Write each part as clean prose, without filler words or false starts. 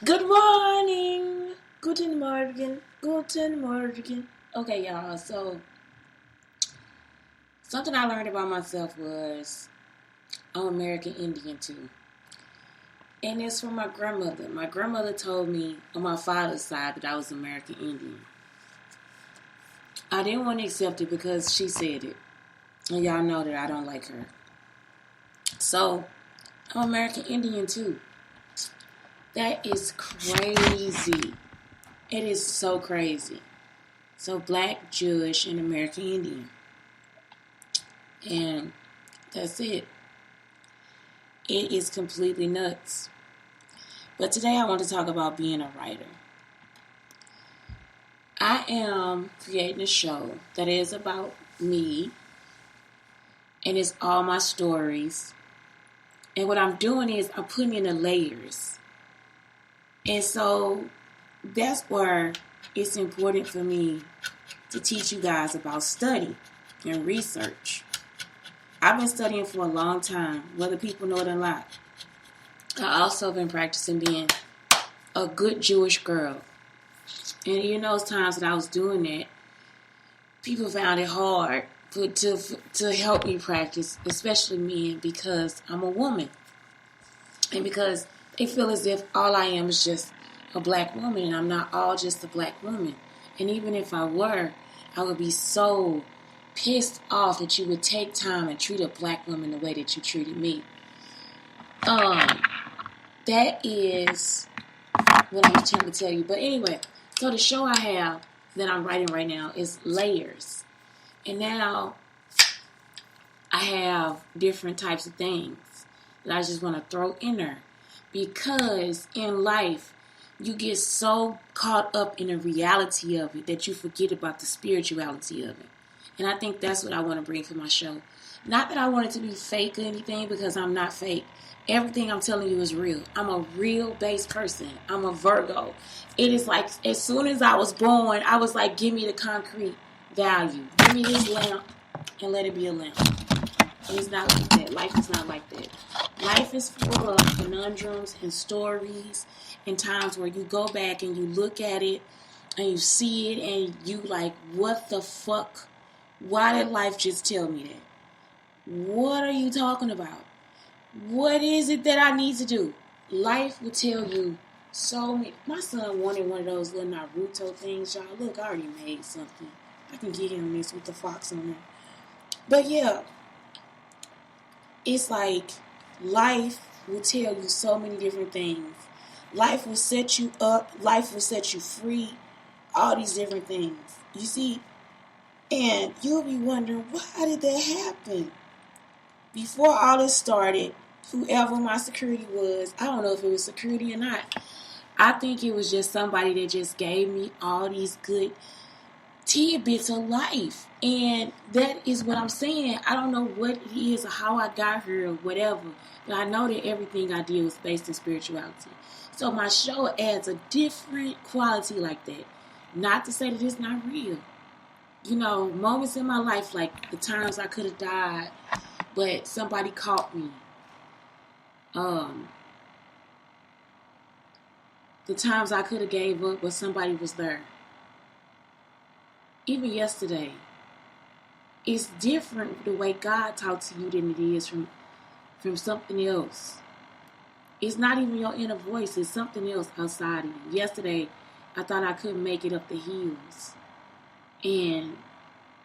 Good morning. Guten Morgen. Guten Morgen. Okay, y'all. So, something I learned about myself was I'm American Indian too. And it's from my grandmother. My grandmother told me on my father's side that I was American Indian. I didn't want to accept it because she said it. And y'all know that I don't like her. So, I'm American Indian too. That is crazy. It is so crazy. So, Black, Jewish, and American Indian. And that's it. It is completely nuts. But today I want to talk about being a writer. I am creating a show that is about me, and it's all my stories. And what I'm doing is I'm putting in the layers. And so that's where it's important for me to teach you guys about study and research. I've been studying for a long time, whether people know it or not. I also been practicing being a good Jewish girl. And in those times that I was doing that, people found it hard to help me practice, especially men, because I'm a woman. And because they feel as if all I am is just a black woman, and I'm not all just a black woman. And even if I were, I would be so pissed off that you would take time and treat a black woman the way that you treated me. That is what I'm trying to tell you. But anyway, so the show I have that I'm writing right now is Layers. And now I have different types of things that I just want to throw in there. Because in life, you get so caught up in the reality of it that you forget about the spirituality of it. And I think that's what I want to bring for my show. Not that I want it to be fake or anything, because I'm not fake. Everything I'm telling you is real. I'm a real based person. I'm a Virgo. It is like, as soon as I was born, I was like, give me the concrete value. Give me this lamp and let it be a lamp. And it's not like that. Life is not like that. Life is full of conundrums and stories and times where you go back and you look at it and you see it and you like, what the fuck? Why did life just tell me that? What are you talking about? What is it that I need to do? Life will tell you so many. My son wanted one of those little Naruto things, y'all. Look, I already made something. I can get him this with the fox on there. But yeah, it's like life will tell you so many different things. Life will set you up. Life will set you free. All these different things. You see? And you'll be wondering, why did that happen? Before all this started, whoever my security was, I don't know if it was security or not. I think it was just somebody that just gave me all these good tidbits of life. And that is what I'm saying. I don't know what it is or how I got here or whatever. But I know that everything I did was based in spirituality. So my show adds a different quality like that. Not to say that it's not real. You know, moments in my life, like the times I could have died, but somebody caught me. The times I could have gave up, but somebody was there. Even yesterday, it's different the way God talks to you than it is from something else. It's not even your inner voice. It's something else outside of you. Yesterday, I thought I couldn't make it up the hills. And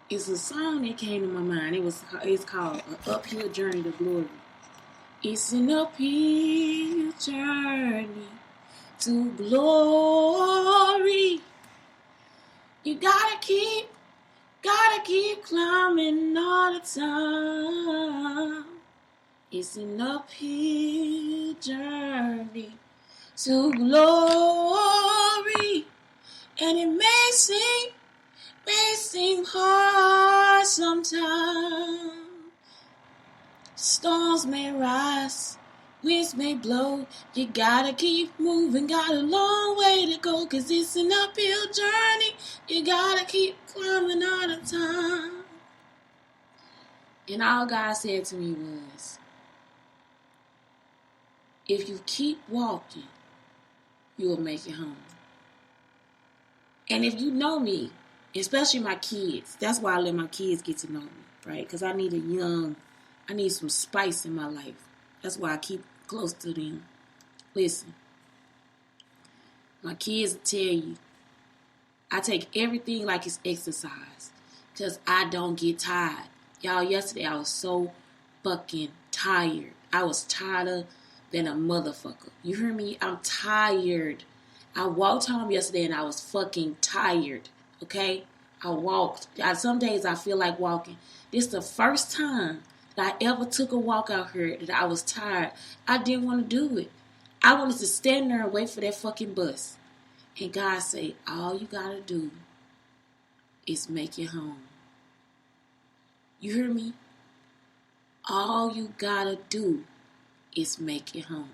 it's a song that came to my mind. It's called An Uphill Journey to Glory. It's an uphill journey to glory. You gotta keep climbing all the time. It's an uphill journey to glory. And it may seem hard sometimes. Storms may rise, winds may blow. You gotta keep moving, got a long way to go, 'cause it's an uphill journey. You gotta keep climbing all the time. And all God said to me was, if you keep walking, you will make it home. And if you know me, especially my kids, that's why I let my kids get to know me, right? Because I need some spice in my life. That's why I keep close to them. Listen, my kids will tell you, I take everything like it's exercise. Because I don't get tired. Y'all, yesterday I was so fucking tired. I was tighter than a motherfucker. You hear me? I'm tired. I walked home yesterday and I was fucking tired. Okay? I walked. Some days I feel like walking. This is the first time that I ever took a walk out here that I was tired. I didn't want to do it. I wanted to stand there and wait for that fucking bus. And God say, all you gotta do is make it home. You hear me? All you gotta do is make it home.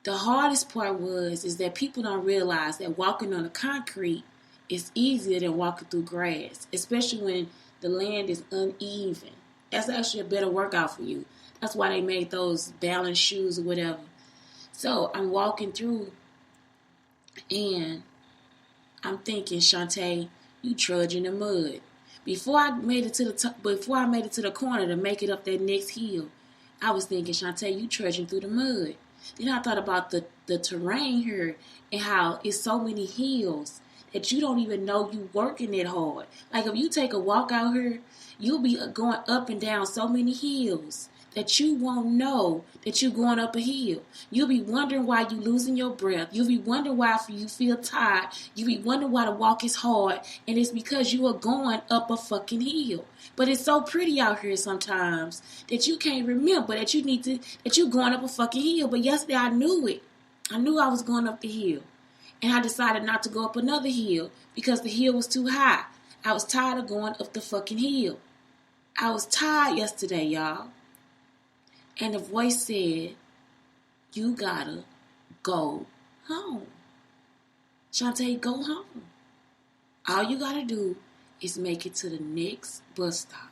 The hardest part is that people don't realize that walking on the concrete is easier than walking through grass, especially when the land is uneven. That's actually a better workout for you. That's why they made those balance shoes or whatever. So I'm walking through and I'm thinking, Shantae, you trudging the mud. Before I made it to the corner to make it up that next hill, I was thinking, Shantae, you trudging through the mud. Then I thought about the terrain here and how it's so many hills that you don't even know you working that hard. Like if you take a walk out here, you'll be going up and down so many hills that you won't know that you're going up a hill. You'll be wondering why you're losing your breath. You'll be wondering why you feel tired. You'll be wondering why the walk is hard. And it's because you are going up a fucking hill. But it's so pretty out here sometimes that you can't remember that you're going up a fucking hill. But yesterday I knew it. I knew I was going up the hill. And I decided not to go up another hill because the hill was too high. I was tired of going up the fucking hill. I was tired yesterday, y'all. And the voice said, you gotta go home. Shantae, go home. All you gotta do is make it to the next bus stop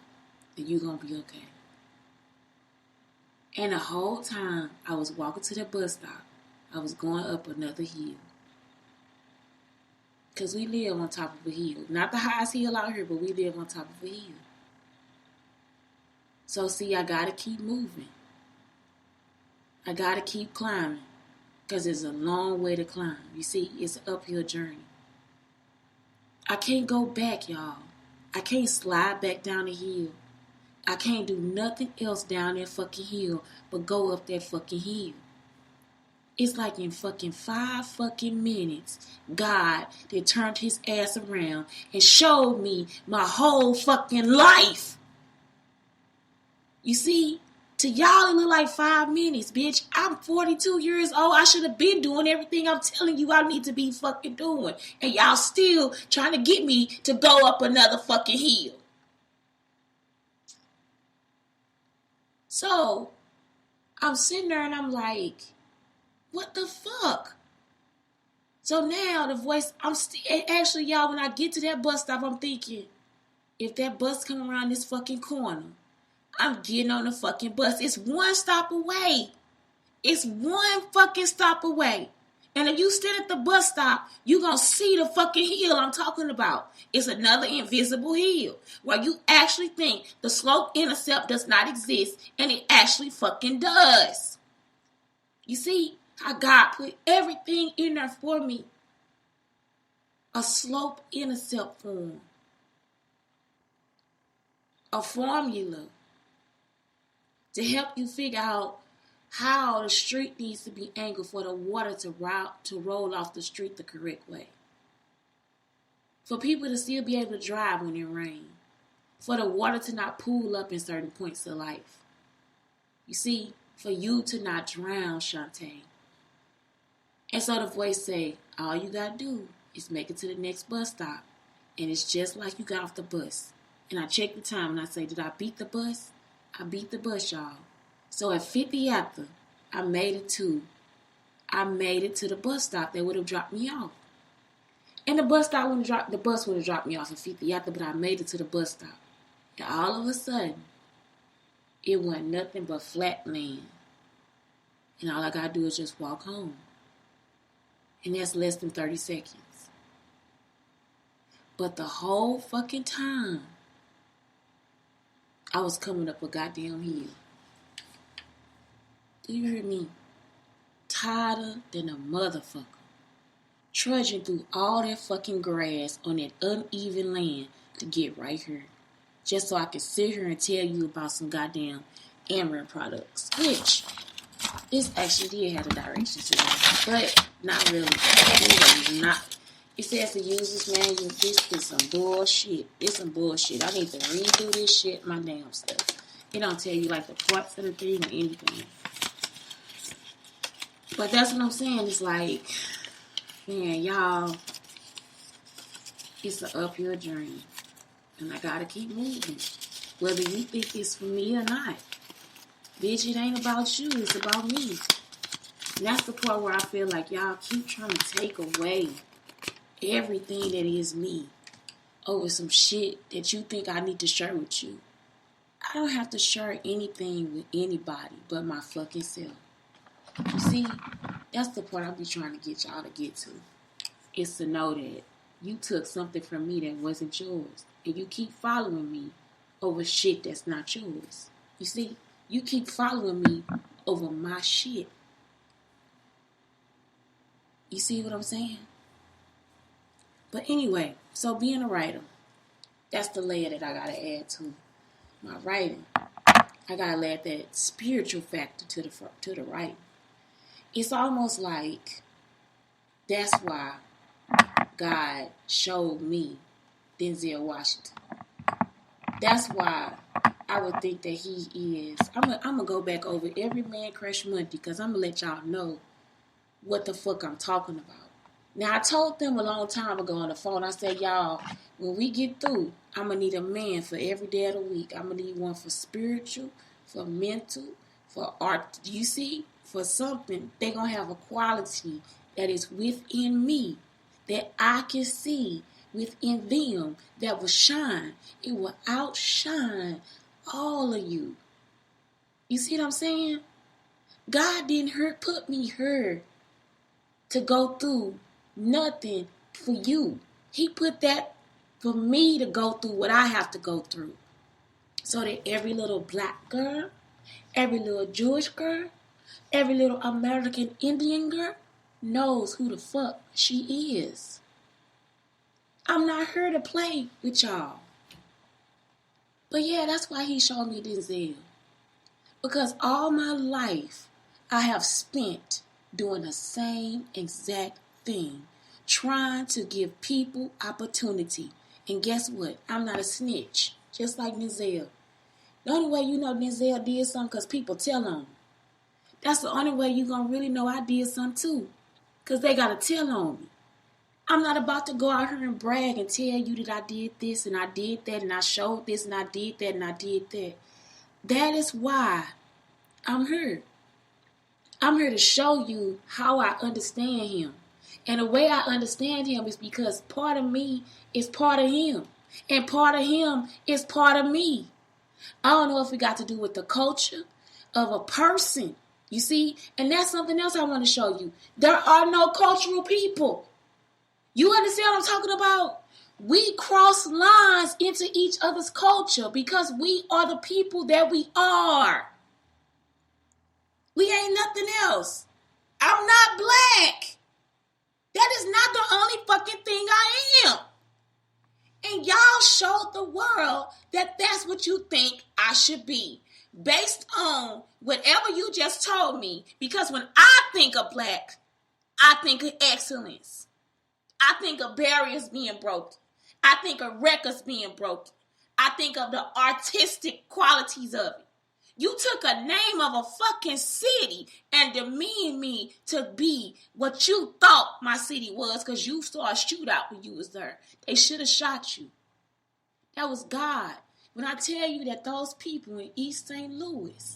and you're gonna be okay. And the whole time I was walking to the bus stop, I was going up another hill. Because we live on top of a hill. Not the highest hill out here, but we live on top of a hill. So see, I gotta keep moving. I gotta keep climbing because it's a long way to climb. You see, it's an uphill journey. I can't go back, y'all. I can't slide back down the hill. I can't do nothing else down that fucking hill but go up that fucking hill. It's like in fucking 5 fucking minutes, God that turned his ass around and showed me my whole fucking life. You see? To y'all, it look like 5 minutes, bitch. I'm 42 years old. I should have been doing everything I'm telling you I need to be fucking doing. And y'all still trying to get me to go up another fucking hill. So, I'm sitting there and I'm like, what the fuck? So now the voice, actually, y'all, when I get to that bus stop, I'm thinking, if that bus come around this fucking corner, I'm getting on the fucking bus. It's one stop away. It's one fucking stop away. And if you stand at the bus stop, you're going to see the fucking hill I'm talking about. It's another invisible hill where you actually think the slope intercept does not exist, and it actually fucking does. You see how God put everything in there for me. A slope intercept form. A formula to help you figure out how the street needs to be angled for the water to roll off the street the correct way. For people to still be able to drive when it rains. For the water to not pool up in certain points of life. You see, for you to not drown, Shantae. And so the voice say, all you gotta do is make it to the next bus stop. And it's just like you got off the bus. And I check the time and I say, did I beat the bus? I beat the bus, y'all. So at 50 after, I made it to the bus stop that would have dropped me off. And the bus would have dropped me off at 50 after, but I made it to the bus stop. And all of a sudden, it wasn't nothing but flat land. And all I gotta do is just walk home. And that's less than 30 seconds. But the whole fucking time, I was coming up a goddamn hill. Do you hear me? Tighter than a motherfucker. Trudging through all that fucking grass on that uneven land to get right here. Just so I can sit here and tell you about some goddamn Amarin products. Which, this actually did have a direction to it. But, not really. It says the user's manual. This is some bullshit. It's some bullshit. I need to redo this shit, my damn stuff. It don't tell you like the parts of the thing or anything. But that's what I'm saying. It's like, man, y'all, it's an uphill journey. And I gotta keep moving. Whether you think it's for me or not. Bitch, it ain't about you. It's about me. And that's the part where I feel like y'all keep trying to take away everything that is me over some shit that you think I need to share with you. I don't have to share anything with anybody but my fucking self. You see, that's the part I be trying to get y'all to get to. It's to know that you took something from me that wasn't yours. And you keep following me over shit that's not yours. You see, you keep following me over my shit. You see what I'm saying? But anyway, so being a writer, that's the layer that I gotta add to my writing. I gotta add that spiritual factor to the writing. It's almost like that's why God showed me Denzel Washington. That's why I would think that he is. I'm gonna go back over every Man Crush Monday because I'm gonna let y'all know what the fuck I'm talking about. Now, I told them a long time ago on the phone, I said, y'all, when we get through, I'm going to need a man for every day of the week. I'm going to need one for spiritual, for mental, for art. You see, for something, they're going to have a quality that is within me that I can see within them that will shine. It will outshine all of you. You see what I'm saying? God didn't put me here to go through nothing for you. He put that for me to go through what I have to go through. So that every little black girl, every little Jewish girl, every little American Indian girl knows who the fuck she is. I'm not here to play with y'all. But yeah, that's why he showed me Denzel. Because all my life I have spent doing the same exact thing, trying to give people opportunity. And guess what? I'm not a snitch, just like Denzel. The only way you know Denzel did something because people tell on him. That's the only way you're going to really know I did something too, because they got to tell on me. I'm not about to go out here and brag and tell you that I did this and I did that and I showed this and I did that and I did that. That is why I'm here. I'm here to show you how I understand him. And the way I understand him is because part of me is part of him. And part of him is part of me. I don't know if it got to do with the culture of a person. You see? And that's something else I want to show you. There are no cultural people. You understand what I'm talking about? We cross lines into each other's culture because we are the people that we are. We ain't nothing else. I'm not black. That is not the only fucking thing I am. And y'all showed the world that that's what you think I should be. Based on whatever you just told me. Because when I think of black, I think of excellence. I think of barriers being broken. I think of records being broken. I think of the artistic qualities of it. You took a name of a fucking city and demeaned me to be what you thought my city was because you saw a shootout when you was there. They should have shot you. That was God. When I tell you that those people in East St. Louis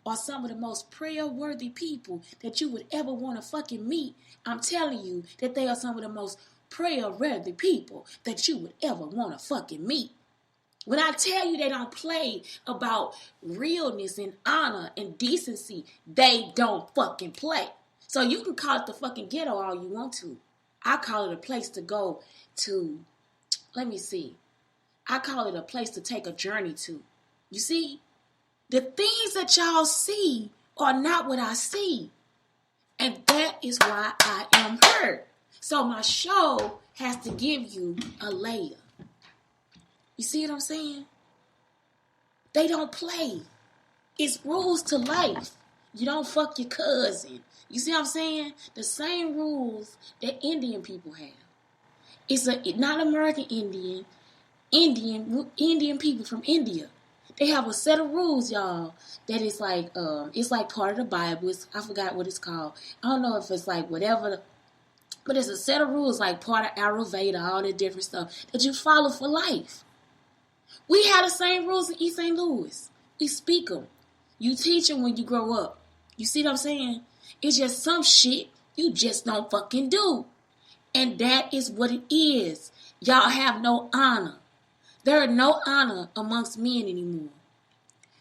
are some of the most prayer-worthy people that you would ever want to fucking meet, I'm telling you that they are some of the most prayer-worthy people that you would ever want to fucking meet. When I tell you they don't play about realness and honor and decency, they don't fucking play. So you can call it the fucking ghetto all you want to. I call it a place to go to. Let me see. I call it a place to take a journey to. You see? The things that y'all see are not what I see. And that is why I am hurt. So my show has to give you a layer. You see what I'm saying? They don't play. It's rules to life. You don't fuck your cousin. You see what I'm saying? The same rules that Indian people have. It's not American Indian people from India. They have a set of rules, y'all, that is like, it's like part of the Bible. I forgot what it's called. I don't know if it's like whatever, but it's a set of rules like part of Ayurveda, all that different stuff that you follow for life. We have the same rules in East St. Louis. We speak them. You teach them when you grow up. You see what I'm saying? It's just some shit you just don't fucking do. And that is what it is. Y'all have no honor. There are no honor amongst men anymore.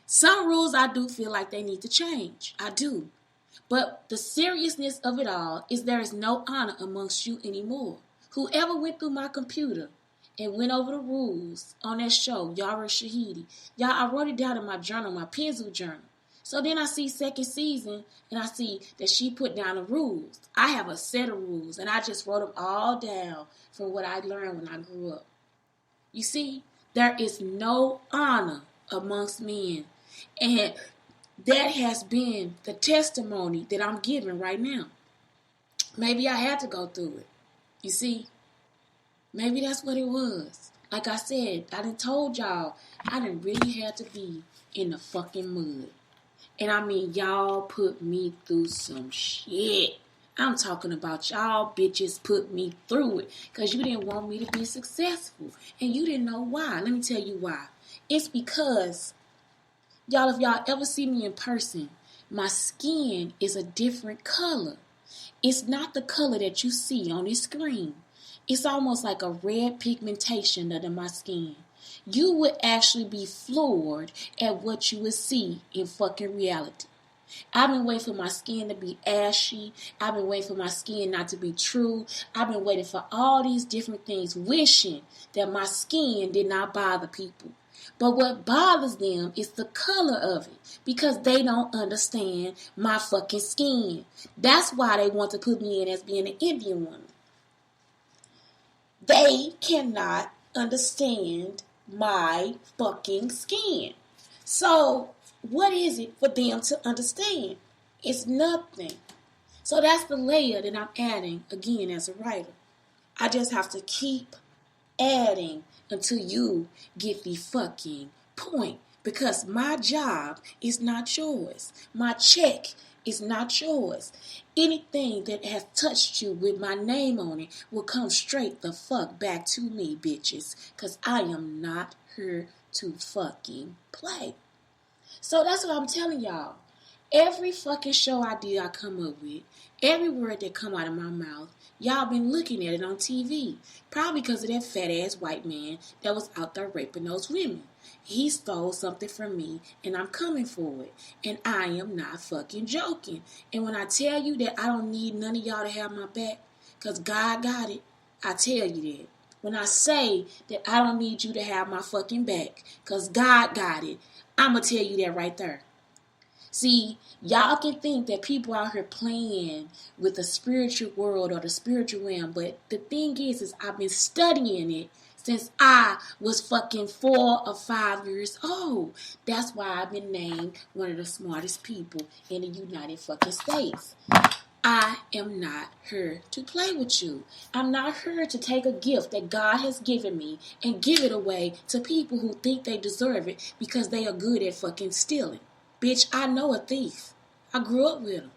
Some rules I do feel like they need to change. I do. But the seriousness of it all is there is no honor amongst you anymore. Whoever went through my computer and went over the rules on that show, Yara Shahidi. Y'all, I wrote it down in my journal, my pencil journal. So then I see second season and I see that she put down the rules. I have a set of rules and I just wrote them all down from what I learned when I grew up. You see, there is no honor amongst men. And that has been the testimony that I'm giving right now. Maybe I had to go through it. You see, maybe that's what it was. Like I said, I done told y'all, I done really had to be in the fucking mud. And I mean, y'all put me through some shit. I'm talking about y'all bitches put me through it because you didn't want me to be successful. And you didn't know why. Let me tell you why. It's because, y'all, if y'all ever see me in person, my skin is a different color. It's not the color that you see on this screen. It's almost like a red pigmentation under my skin. You would actually be floored at what you would see in fucking reality. I've been waiting for my skin to be ashy. I've been waiting for my skin not to be true. I've been waiting for all these different things, wishing that my skin did not bother people. But what bothers them is the color of it because they don't understand my fucking skin. That's why they want to put me in as being an Indian woman. They cannot understand my fucking skin. So what is it for them to understand? It's nothing. So that's the layer that I'm adding again as a writer. I just have to keep adding until you get the fucking point. Because my job is not yours. My check is not yours. Anything that has touched you with my name on it will come straight the fuck back to me, bitches. Because I am not here to fucking play. So that's what I'm telling y'all. Every fucking show I do, I come up with. Every word that come out of my mouth, y'all been looking at it on TV. Probably because of that fat ass white man that was out there raping those women. He stole something from me and I'm coming for it. And I am not fucking joking. And when I tell you that I don't need none of y'all to have my back, because God got it, I tell you that. When I say that I don't need you to have my fucking back, because God got it, I'm going to tell you that right there. See, y'all can think that people out here playing with the spiritual world or the spiritual realm, but the thing is I've been studying it since I was fucking 4 or 5 years old. That's why I've been named one of the smartest people in the United fucking States. I am not here to play with you. I'm not here to take a gift that God has given me and give it away to people who think they deserve it because they are good at fucking stealing. Bitch, I know a thief. I grew up with them.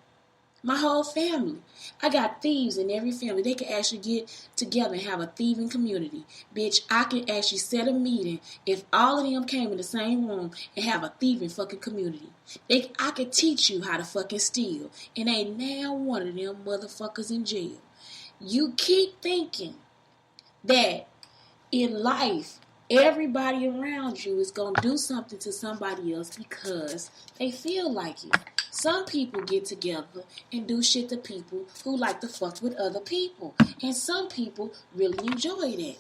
My whole family. I got thieves in every family. They can actually get together and have a thieving community. Bitch, I can actually set a meeting if all of them came in the same room and have a thieving fucking community. I could teach you how to fucking steal. And ain't now one of them motherfuckers in jail. You keep thinking that in life, everybody around you is going to do something to somebody else because they feel like it. Some people get together and do shit to people who like to fuck with other people. And some people really enjoy that.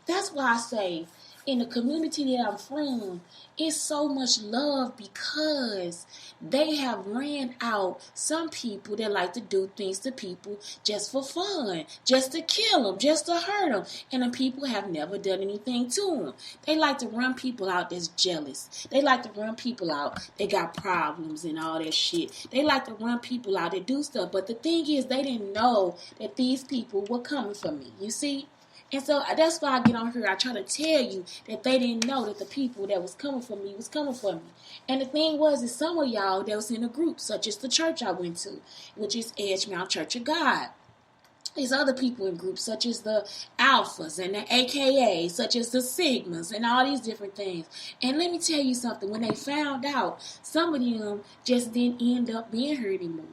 That's why I say, in the community that I'm from, it's so much love because they have ran out some people that like to do things to people just for fun, just to kill them, just to hurt them. And the people have never done anything to them. They like to run people out that's jealous. They like to run people out that got problems and all that shit. They like to run people out that do stuff. But the thing is, they didn't know that these people were coming for me. You see? And so that's why I get on here. I try to tell you that they didn't know that the people that was coming for me was coming for me. And the thing was, is some of y'all that was in a group, such as the church I went to, which is Edgemount Church of God. There's other people in groups, such as the Alphas and the AKA, such as the Sigmas and all these different things. And let me tell you something. When they found out, some of them just didn't end up being here anymore.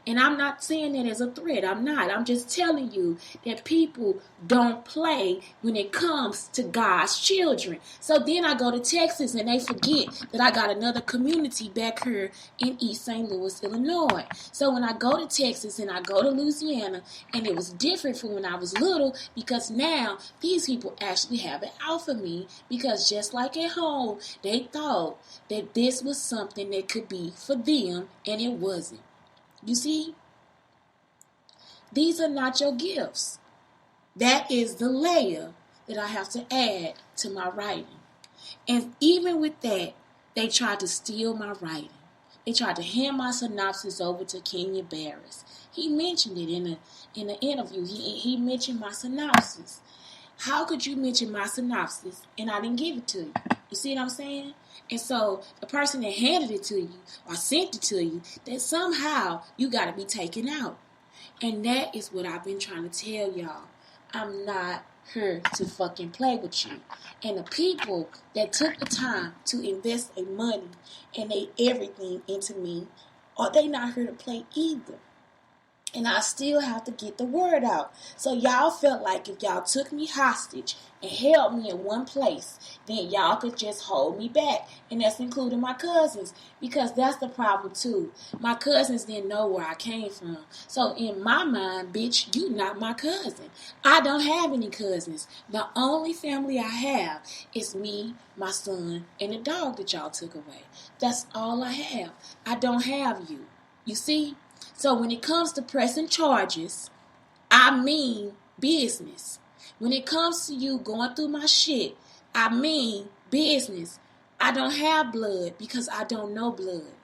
And I'm not saying that as a threat. I'm not. I'm just telling you that people don't play when it comes to God's children. So then I go to Texas and they forget that I got another community back here in East St. Louis, Illinois. So when I go to Texas and I go to Louisiana, and it was different from when I was little, because now these people actually have it out for me, because just like at home, they thought that this was something that could be for them, and it wasn't. You see, these are not your gifts. That is the layer that I have to add to my writing. And even with that, they tried to steal my writing. They tried to hand my synopsis over to Kenya Barris. He mentioned it in an interview. He mentioned my synopsis. How could you mention my synopsis and I didn't give it to you? You see what I'm saying? And so the person that handed it to you or sent it to you, that somehow you got to be taken out. And that is what I've been trying to tell y'all. I'm not here to fucking play with you. And the people that took the time to invest their money and their everything into me, are they not here to play either? And I still have to get the word out. So y'all felt like if y'all took me hostage and held me in one place, then y'all could just hold me back. And that's including my cousins. Because that's the problem too. My cousins didn't know where I came from. So in my mind, bitch, you not my cousin. I don't have any cousins. The only family I have is me, my son, and the dog that y'all took away. That's all I have. I don't have you. You see? So when it comes to pressing charges, I mean business. When it comes to you going through my shit, I mean business. I don't have blood because I don't know blood.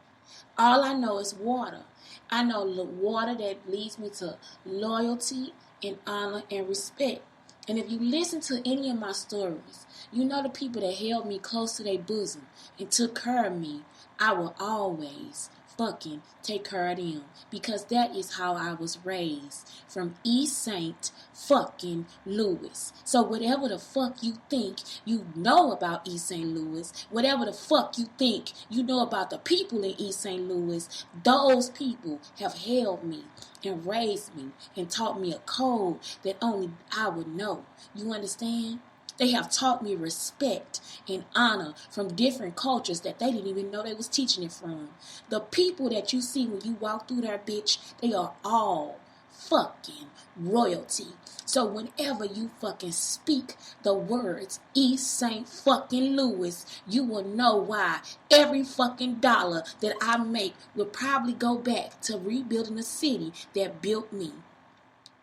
All I know is water. I know water that leads me to loyalty and honor and respect. And if you listen to any of my stories, you know the people that held me close to their bosom and took care of me, I will always fucking take care of them, because that is how I was raised, from East St. fucking Louis. So whatever the fuck you think you know about East St. Louis, whatever the fuck you think you know about the people in East St. Louis, those people have held me and raised me and taught me a code that only I would know. You understand? They have taught me respect and honor from different cultures that they didn't even know they was teaching it from. The people that you see when you walk through there, bitch, they are all fucking royalty. So whenever you fucking speak the words East St. fucking Louis, you will know why every fucking dollar that I make will probably go back to rebuilding the city that built me.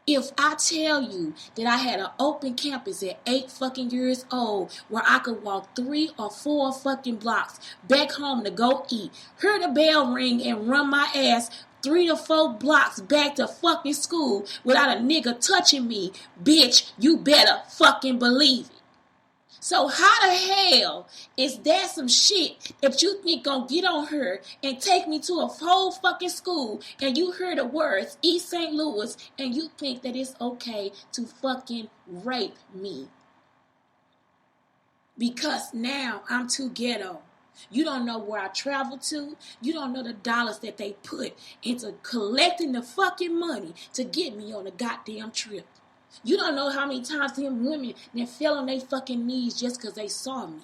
If I tell you that I had an open campus at 8 fucking years old where I could walk 3 or 4 fucking blocks back home to go eat, hear the bell ring and run my ass 3 to 4 blocks back to fucking school without a nigga touching me, bitch, you better fucking believe it. So how the hell is that some shit that you think gonna get on her and take me to a whole fucking school and you hear the words East St. Louis and you think that it's okay to fucking rape me? Because now I'm too ghetto. You don't know where I traveled to. You don't know the dollars that they put into collecting the fucking money to get me on a goddamn trip. You don't know how many times them women that fell on their fucking knees just because they saw me.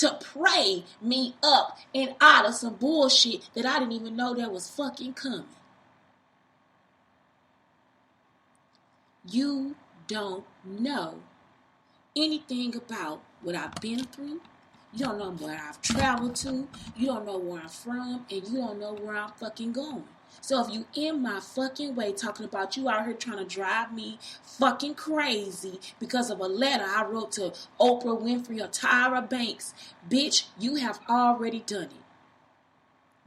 to pray me up and out of some bullshit that I didn't even know that was fucking coming. You don't know anything about what I've been through. You don't know where I've traveled to. You don't know where I'm from. And you don't know where I'm fucking going. So if you in my fucking way talking about you out here trying to drive me fucking crazy because of a letter I wrote to Oprah Winfrey or Tyra Banks, bitch, you have already done it.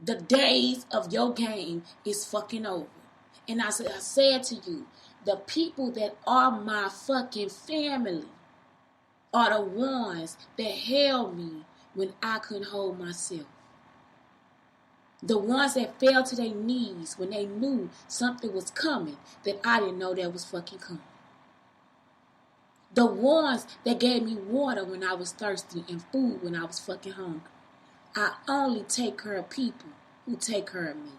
The days of your game is fucking over. And I said to you, the people that are my fucking family are the ones that held me when I couldn't hold myself. The ones that fell to their knees when they knew something was coming that I didn't know that was fucking coming. The ones that gave me water when I was thirsty and food when I was fucking hungry. I only take care of people who take care of me.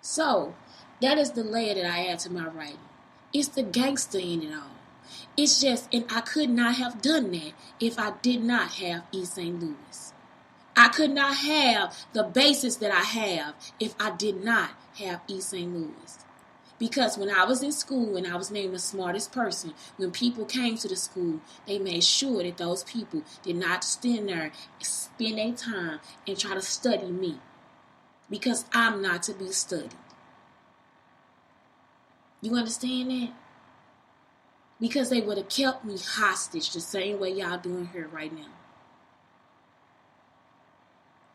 So, that is the layer that I add to my writing. It's the gangster in it all. It's just, and I could not have done that if I did not have East St. Louis. I could not have the basis that I have if I did not have East St. Louis. Because when I was in school and I was named the smartest person, when people came to the school, they made sure that those people did not stand there and spend their time and try to study me. Because I'm not to be studied. You understand that? Because they would have kept me hostage the same way y'all doing here right now.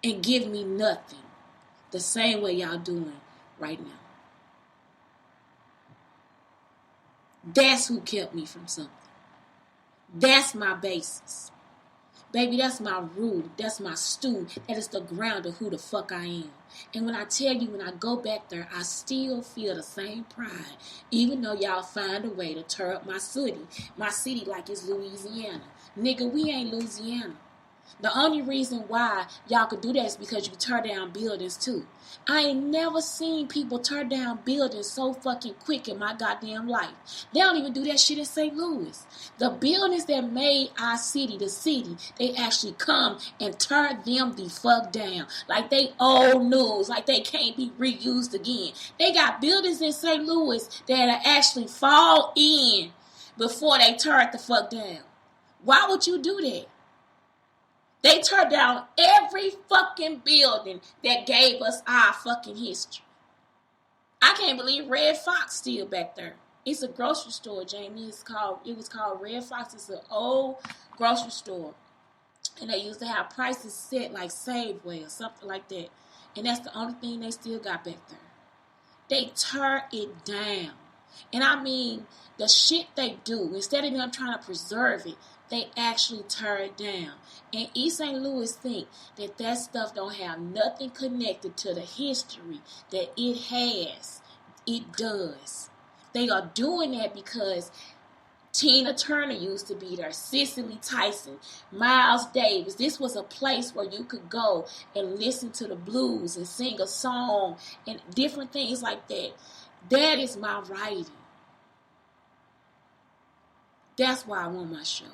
And give me nothing the same way y'all doing right now. That's who kept me from something. That's my basis. Baby, that's my root. That's my stew. That is the ground of who the fuck I am. And when I tell you, when I go back there, I still feel the same pride. Even though y'all find a way to tear up my city. My city like it's Louisiana. Nigga, we ain't Louisiana. The only reason why y'all could do that is because you tear down buildings too. I ain't never seen people tear down buildings so fucking quick in my goddamn life. They don't even do that shit in St. Louis. The buildings that made our city, the city, they actually come and tear them the fuck down. Like they old news, like they can't be reused again. They got buildings in St. Louis that actually fall in before they tear it the fuck down. Why would you do that? They tore down every fucking building that gave us our fucking history. I can't believe Red Fox still back there. It's a grocery store, Jamie. It was called Red Fox. It's an old grocery store. And they used to have prices set like Safeway or something like that. And that's the only thing they still got back there. They tear it down. And I mean, the shit they do, instead of them trying to preserve it, they actually tear it down. And East St. Louis think that that stuff don't have nothing connected to the history that it has. It does. They are doing that because Tina Turner used to be there, Cicely Tyson, Miles Davis. This was a place where you could go and listen to the blues and sing a song and different things like that. That is my writing. That's why I want my show.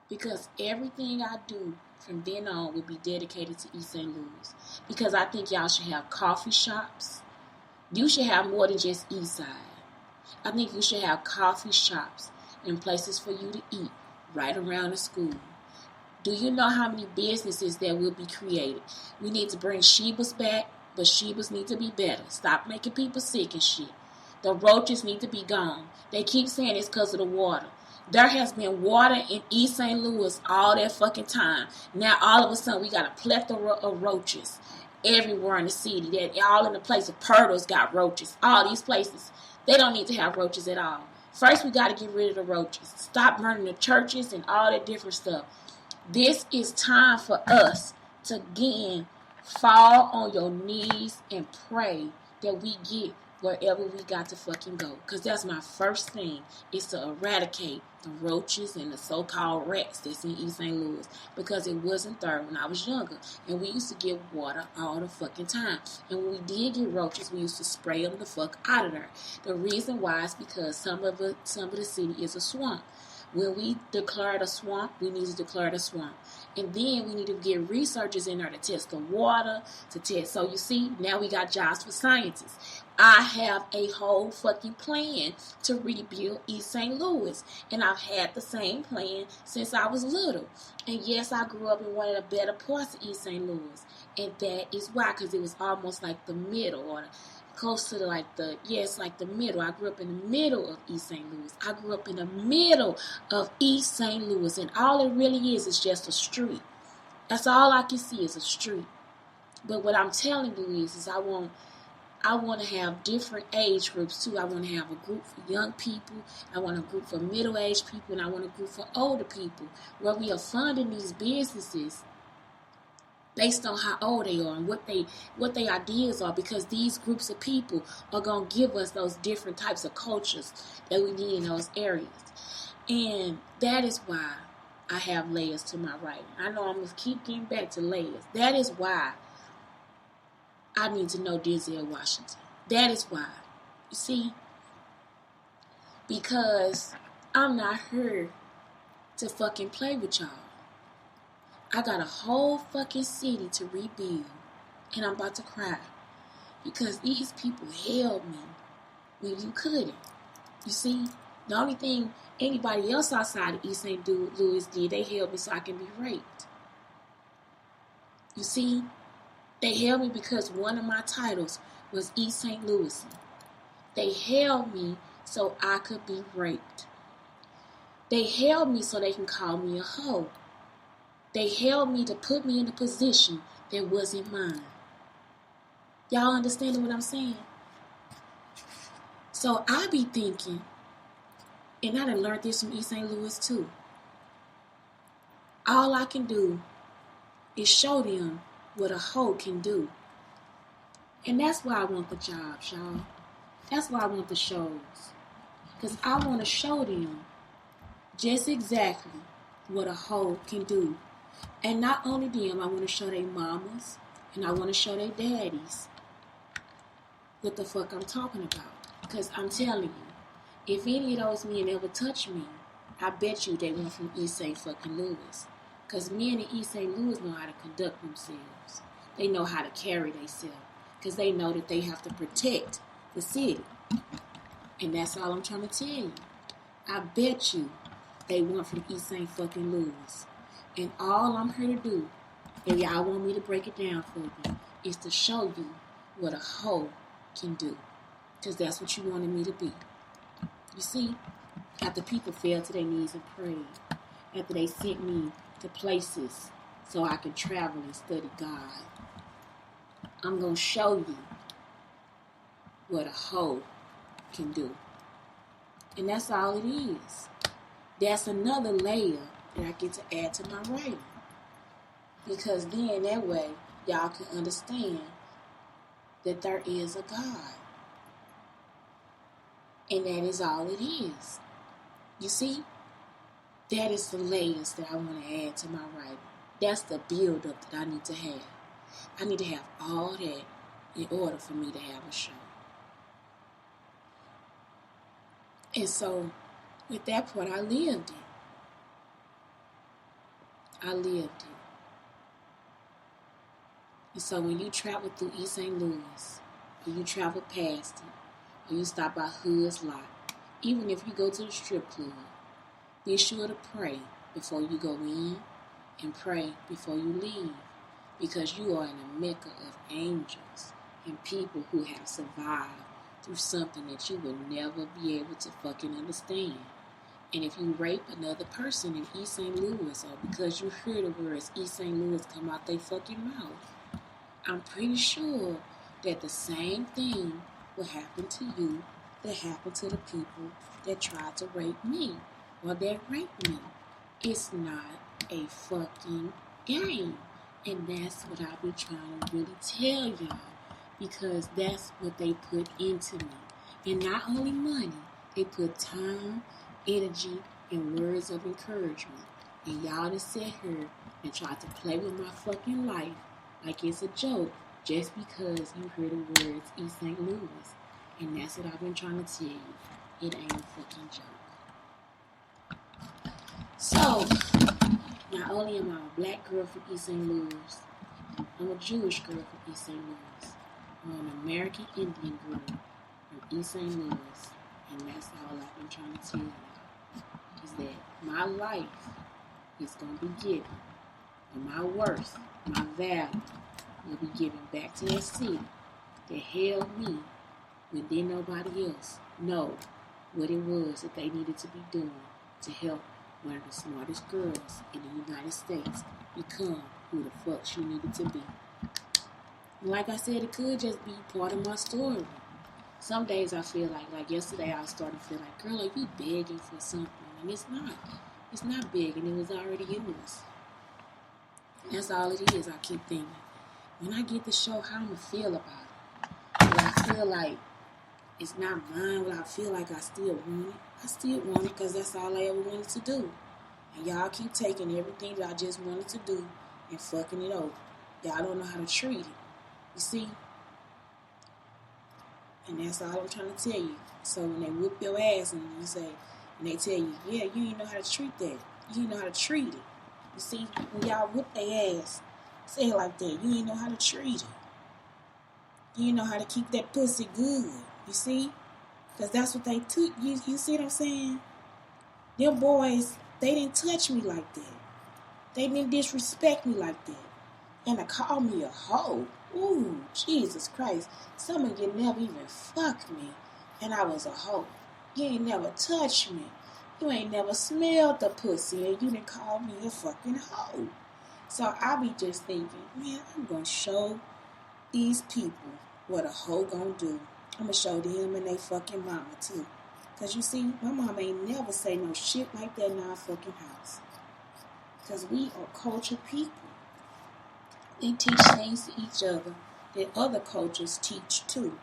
Because everything I do from then on will be dedicated to East St. Louis. Because I think y'all should have coffee shops. You should have more than just East Side. I think you should have coffee shops and places for you to eat right around the school. Do you know how many businesses that will be created? We need to bring Shebas back, but Shebas need to be better. Stop making people sick and shit. The roaches need to be gone. They keep saying it's because of the water. There has been water in East St. Louis all that fucking time. Now all of a sudden we got a plethora of roaches everywhere in the city. That all in the place of Purtles got roaches. All these places, they don't need to have roaches at all. First we got to get rid of the roaches. Stop burning the churches and all that different stuff. This is time for us to again fall on your knees and pray that we get wherever we got to fucking go. Because that's my first thing, is to eradicate the roaches and the so-called rats that's in East St. Louis. Because it wasn't there when I was younger. And we used to get water all the fucking time. And when we did get roaches, we used to spray them the fuck out of there. The reason why is because some of the city is a swamp. When we declared a swamp, we need to declare the swamp. And then we need to get researchers in there to test the water, to test. So you see, now we got jobs for scientists. I have a whole fucking plan to rebuild East St. Louis. And I've had the same plan since I was little. And yes, I grew up in one of the better parts of East St. Louis. And that is why, because it was almost like the middle, or close to like the middle. I grew up in the middle of East St. Louis. I grew up in the middle of East St. Louis. And all it really is just a street. That's all I can see is a street. But what I'm telling you is I want to have different age groups too. I want to have a group for young people. I want a group for middle-aged people. And I want a group for older people, where we are funding these businesses based on how old they are and what they ideas are, because these groups of people are going to give us those different types of cultures that we need in those areas. And that is why I have layers to my writing. I know I'm going to keep getting back to layers. That is why I need to know Denzel Washington. That is why. You see? Because I'm not here to fucking play with y'all. I got a whole fucking city to rebuild, and I'm about to cry because these people held me when you couldn't. You see, the only thing anybody else outside of East St. Louis did, they held me so I can be raped. You see, they held me because one of my titles was East St. Louis. They held me so I could be raped. They held me so they can call me a hoe. They held me to put me in a position that wasn't mine. Y'all understanding what I'm saying? So I be thinking, and I done learned this from East St. Louis too. All I can do is show them what a hoe can do. And that's why I want the jobs, y'all. That's why I want the shows. Because I want to show them just exactly what a hoe can do. And not only them, I want to show their mamas and I want to show their daddies what the fuck I'm talking about. Because I'm telling you, if any of those men ever touch me, I bet you they went from East St. fucking Louis. Because men in East St. Louis know how to conduct themselves. They know how to carry themselves. Because they know that they have to protect the city. And that's all I'm trying to tell you. I bet you they went from East St. fucking Louis. And all I'm here to do, if y'all want me to break it down for you, is to show you what a hoe can do. Because that's what you wanted me to be. You see, after people fell to their knees and prayed, after they sent me to places so I can travel and study God, I'm going to show you what a hoe can do. And that's all it is. That's another layer that I get to add to my writing. Because then that way, y'all can understand that there is a God. And that is all it is. You see? That is the layers that I want to add to my writing. That's the build-up that I need to have. I need to have all that in order for me to have a show. And so, with that part, I lived it. And so when you travel through East St. Louis, or you travel past it, or you stop by Hood's Lot, even if you go to the strip club, be sure to pray before you go in and pray before you leave, because you are in a mecca of angels and people who have survived through something that you will never be able to fucking understand. And if you rape another person in East St. Louis, or because you hear the words East St. Louis come out their fucking mouth, I'm pretty sure that the same thing will happen to you that happened to the people that tried to rape me, or that raped me. It's not a fucking game. And that's what I be trying to really tell y'all. because that's what they put into me. And not only money, they put time, energy, and words of encouragement. And y'all just sit here and try to play with my fucking life like it's a joke just because you heard the words East St. Louis. And that's what I've been trying to tell you. It ain't a fucking joke. So, not only am I a black girl from East St. Louis, I'm a Jewish girl from East St. Louis. I'm an American Indian girl from East St. Louis. And that's all I've been trying to tell you. Is that my life is going to be given. And my worth, my value, will be given back to that city that held me when didn't nobody else know what it was that they needed to be doing to help one of the smartest girls in the United States become who the fuck she needed to be. And like I said, it could just be part of my story. Some days I feel like yesterday I was starting to feel like, girl, are you begging for something? And it's not. It's not begging. It was already in us. That's all it is, I keep thinking. When I get to show how I'm going to feel about it, will I feel like it's not mine? Will I feel like I still want it? I still want it because that's all I ever wanted to do. And y'all keep taking everything that I just wanted to do and fucking it over. Y'all don't know how to treat it. You see? And that's all I'm trying to tell you. So when they whoop your ass and you say, and they tell you, yeah, you didn't know how to treat that. You didn't know how to treat it. You see, when y'all whoop their ass, say it like that. You didn't know how to treat it. You didn't know how to keep that pussy good. You see? Because that's what they took. You see what I'm saying? Them boys, they didn't touch me like that. They didn't disrespect me like that. And to call me a hoe. Ooh, Jesus Christ. Some of you never even fucked me. And I was a hoe. You ain't never touched me. You ain't never smelled the pussy. And you didn't call me a fucking hoe. So I be just thinking, man, I'm going to show these people what a hoe going to do. I'm going to show them and they fucking mama too. Because you see, my mama ain't never say no shit like that in our fucking house. Because we are cultured people. They teach things to each other that other cultures teach too.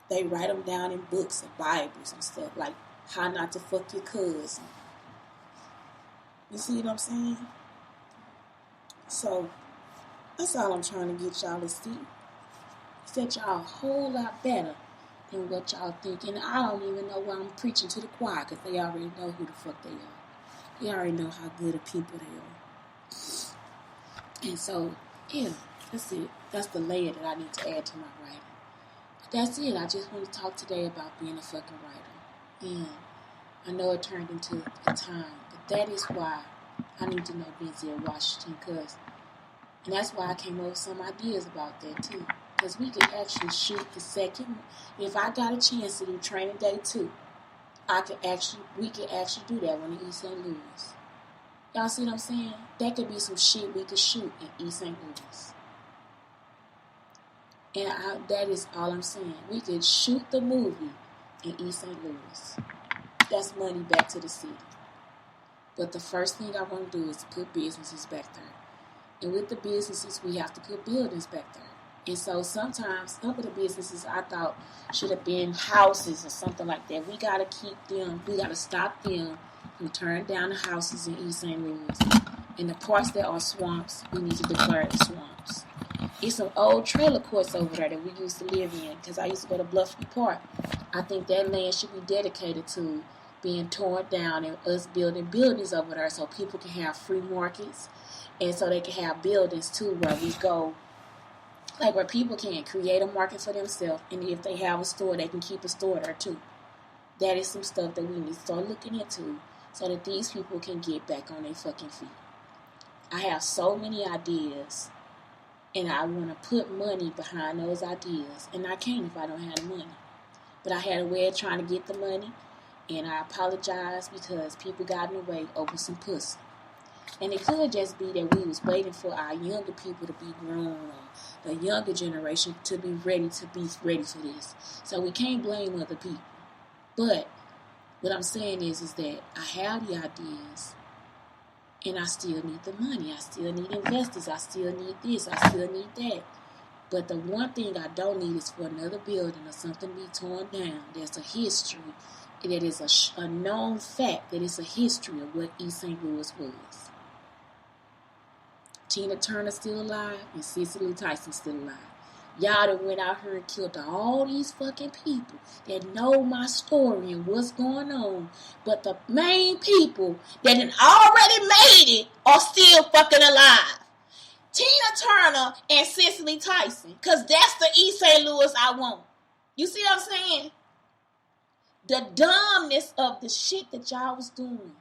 They write them down in books and Bibles and stuff, like how not to fuck your cousin. You see what I'm saying? So, that's all I'm trying to get y'all to see. Is that y'all a whole lot better than what y'all think. And I don't even know why I'm preaching to the choir, because they already know who the fuck they are. They already know how good of people they are. And so, yeah, that's it. That's the layer that I need to add to my writing. But that's it. I just want to talk today about being a fucking writer. And I know it turned into a time, but that is why I need to know Denzel Washington, and that's why I came up with some ideas about that too. Because we could actually shoot the second. If I got a chance to do Training Day 2, we could actually do that one in East St. Louis. Y'all see what I'm saying? That could be some shit we could shoot in East St. Louis. And that is all I'm saying. We could shoot the movie in East St. Louis. That's money back to the city. But the first thing I want to do is to put businesses back there. And with the businesses, we have to put buildings back there. And so sometimes some of the businesses I thought should have been houses or something like that. We got to keep them. We got to stop them from tearing down the houses in East St. Louis. And the parts that are swamps, we need to declare it swamps. It's some old trailer courts over there that we used to live in, because I used to go to Bluffview Park. I think that land should be dedicated to being torn down and us building buildings over there so people can have free markets and so they can have buildings too where we go, like where people can create a market for themselves, and if they have a store, they can keep a store there too. That is some stuff that we need to start looking into so that these people can get back on their fucking feet. I have so many ideas, and I want to put money behind those ideas, and I can't if I don't have the money. But I had a way of trying to get the money, and I apologize because people got in the way over some pussy. And it could just be that we was waiting for our younger people to be grown, or the younger generation to be ready for this. So we can't blame other people. But what I'm saying is that I have the ideas, and I still need the money. I still need investors. I still need this. I still need that. But the one thing I don't need is for another building or something to be torn down. There's a history. That is a known fact that it's a history of what East St. Louis was. Tina Turner still alive and Cicely Tyson still alive. Y'all that went out here and killed all these fucking people that know my story and what's going on. But the main people that had already made it are still fucking alive. Tina Turner and Cicely Tyson. Because that's the East St. Louis I want. You see what I'm saying? The dumbness of the shit that y'all was doing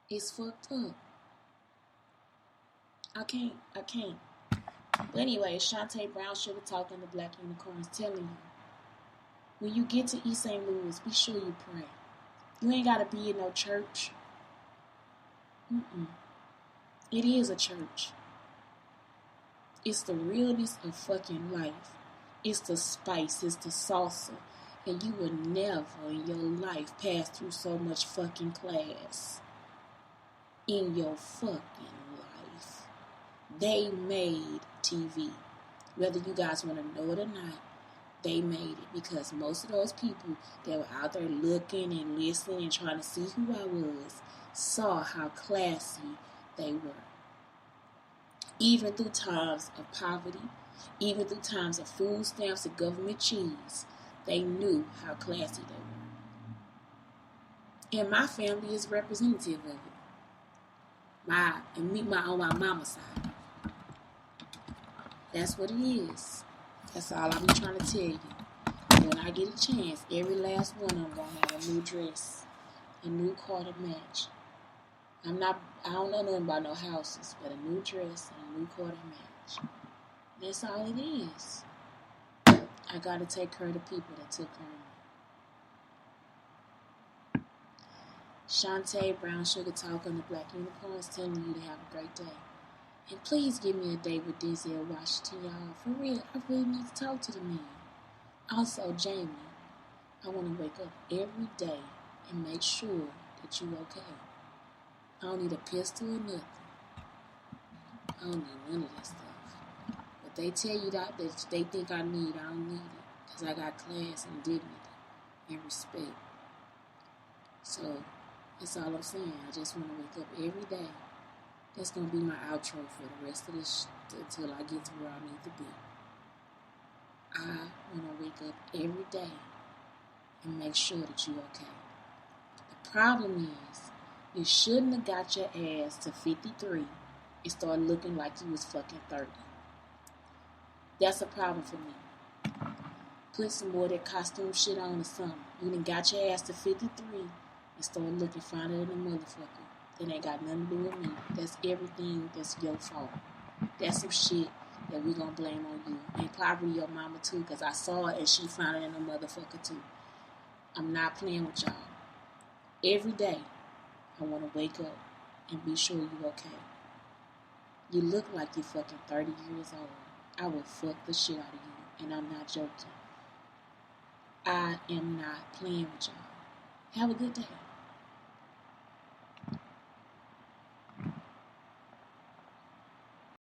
is fucked up. I can't. But anyway, Shantae Brown Sugar Talk and the Black Unicorns telling you, when you get to East St. Louis, be sure you pray. You ain't got to be in no church. It is a church. It's the realness of fucking life. It's the spice. It's the salsa. And you will never in your life pass through so much fucking class in your fucking life. They made TV. Whether you guys want to know it or not, they made it. Because most of those people that were out there looking and listening and trying to see who I was saw how classy they were. Even through times of poverty, even through times of food stamps and government cheese, they knew how classy they were. And my family is representative of it. On my mama's side. That's what it is. That's all I be trying to tell you. When I get a chance, every last one of them gonna have a new dress, a new car to match. I don't know nothing about no houses, but a new dress and a new car to match. That's all it is. I gotta take care of the people that took care of me. Shantae Brown Sugar Talk on the Black Unicorns telling you to have a great day. And please give me a day with Denzel Washington, y'all. For real, I really need to talk to the man. Also, Jamie, I want to wake up every day and make sure that you're okay. I don't need a pistol or nothing. I don't need none of that stuff. But they tell you that they think I don't need it. Because I got class and dignity and respect. So, that's all I'm saying. I just want to wake up every day. That's going to be my outro for the rest of this until I get to where I need to be. I want to wake up every day and make sure that you're okay. The problem is, you shouldn't have got your ass to 53 and start looking like you was fucking 30. That's a problem for me. Put some more of that costume shit on or something. You done got your ass to 53 and start looking finer than a motherfucker. That ain't got nothing to do with me. That's everything that's your fault. That's some shit that we gonna blame on you. And probably your mama too, because I saw it and she finer than a motherfucker too. I'm not playing with y'all. Every day, I want to wake up and be sure you're okay. You look like you're fucking 30 years old. I will fuck the shit out of you, and I'm not joking. I am not playing with y'all. Have a good day.